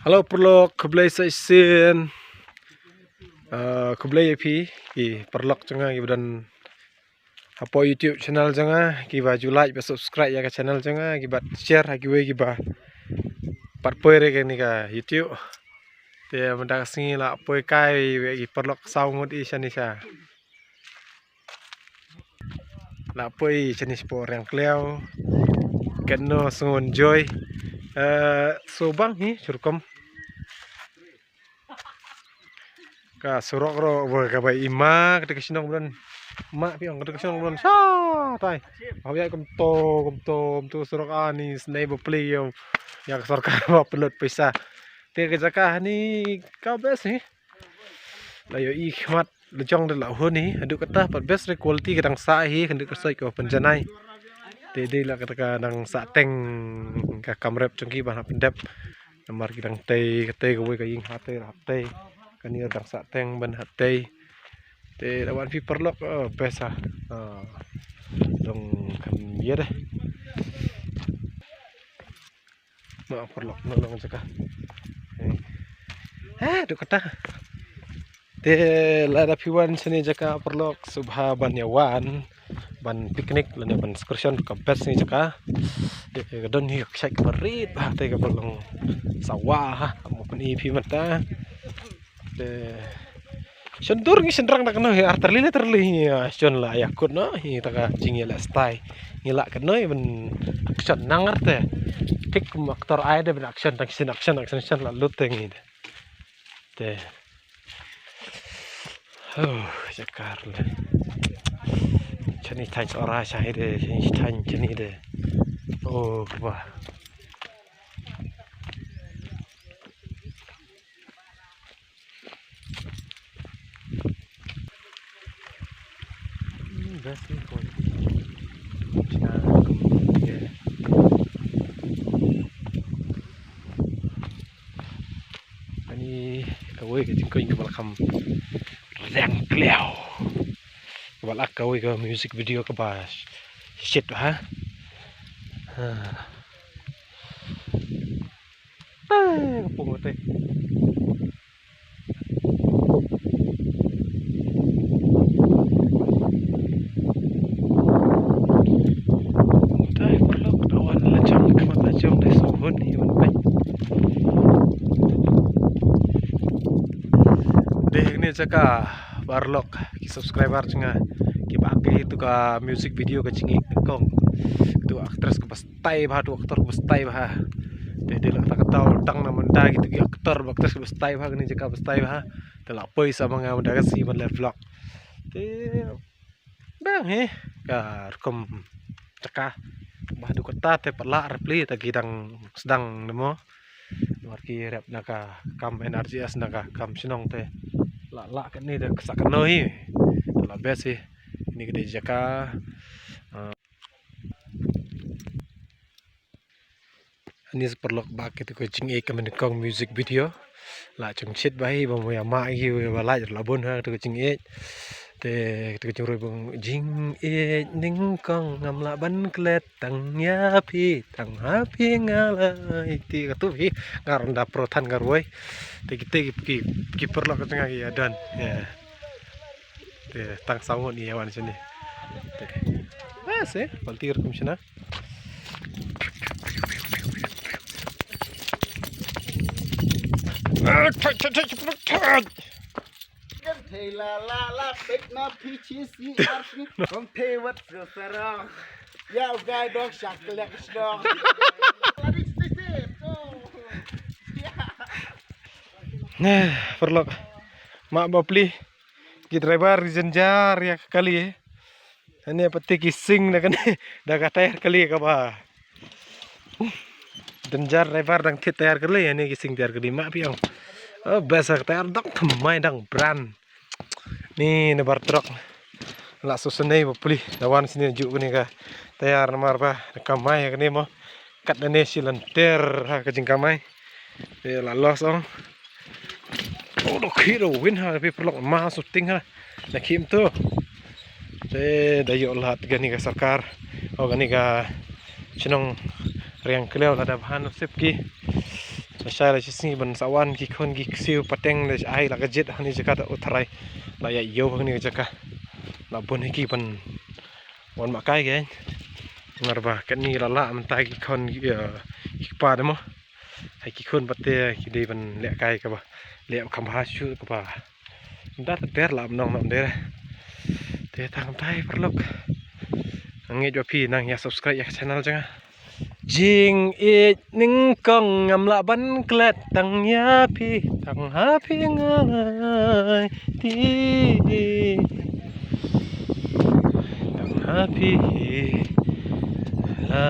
Halo perlok keblay sa isin keblay IP perlok janga gibadan apa YouTube channel janga giba like ba subscribe ya ka channel janga giba share giwe giba patpoy re ni ka YouTube te mendak singi la poy kai we gi perlok saungut i sanisa la poy jenis por yang kleo keno sungun joy sobang hi surkom ka surok ro ka bai ima ka sinong bulan mak piang ka sinong bulan sa tai awya kum to surok ani snai bo play yo ya sarkar ba pelot pesa te ka jaka ni ka bes ni la yo ikhmat lejong de la ho ni adu kata pat best quality kadang sa hi kan dik soi ko penjanai te de la kata dang sa teng ka kamrep chungki ba pendap namar kidang te ka we ka ying hate hate kanir dang sa teng ban hate te lawan fi perlok pesa dong kan ye deh ma perlok nolong jaka du kata te lada piwan sini jaka perlok subha ban yawan ban piknik lane ban excursion ka best ni jaka te don hi ksai karit ba te ka perlong sawah mo pun ipi mata te sendur ni sendrang nak no ar terli sion la yakut no hi taka jingi la stai ngila keno ben action nangar te tik aktor ai de ben action action la lut tengi te jakar le chani tai ora sai de chani de wah best ni kau ini kawai ke jengkau yang balakam reng kleo balak kawai ke music video ke bas shit ha kapung mate ni jaka barlok ki subscriber cunga ki pakai itu ka music video ka cingi kong tu aktris ke pastai bah tu aktor ke pastai bah de de tak tahu tang na menda gitu ki aktor aktris ke pastai bah ni jaka pastai bah telah poi sama nga menda si ban vlog te bang he ka rekom jaka bah du kota te pala repli ta gidang sedang nemo marki rep naka kam NRJS naka kam sinong te la kan ni dah kesakan noi la best sih ini gede jaka ini perlok bak itu kucing ek menekong music video la chung shit bai bang ya ma hi ba la la bon ha tu kucing ek te tu kucing roi bang jing ek ning kong ngam la ban klet tang ya pi tang ha pi ngala iti katu hi ngaranda protan garwoi te kita ki perlok tengah ya dan ya te tang sangun ni awan sini te bas baltir kum sina thầy la big na peachy si arsi không thầy vật rồi sarang ya gai dog shark lek dog nah perlok mak bapli ki driver jenjar ya kali ini peti kising dah kan dah kata kali ka ba jenjar driver dang tit tayar kali ini kising tayar kali mak piang besar tayar dang themai dang brand ni nebar truk la susunai bapli lawan sini juk ni ka tayar nomor ba kamai kani mo kat dane silanter ha ka jingkamai la los ong do kiro win ha pi perlok ma syuting ha na kim tu te dayo lat gani ka sarkar o gani ka sinong riang kleo la da bahan sip ki Saya lah sini ban sawan kikon kiksiu pateng le ai la gajet hani jaka ta utrai la ya yo hani jaka la bon ki ban wan makai gen ngarba kan ni la mentai kikon ikpa demo hai kikon pate ki de ban le kai ka ba le kham ha chu ka ba dar der la nong nom der te tang tai perlok nge jo pi nang ya subscribe ya channel janga Jing it ning kong ngam la ban klet tang ya pi tang ha pi ngai ti tang ha pi la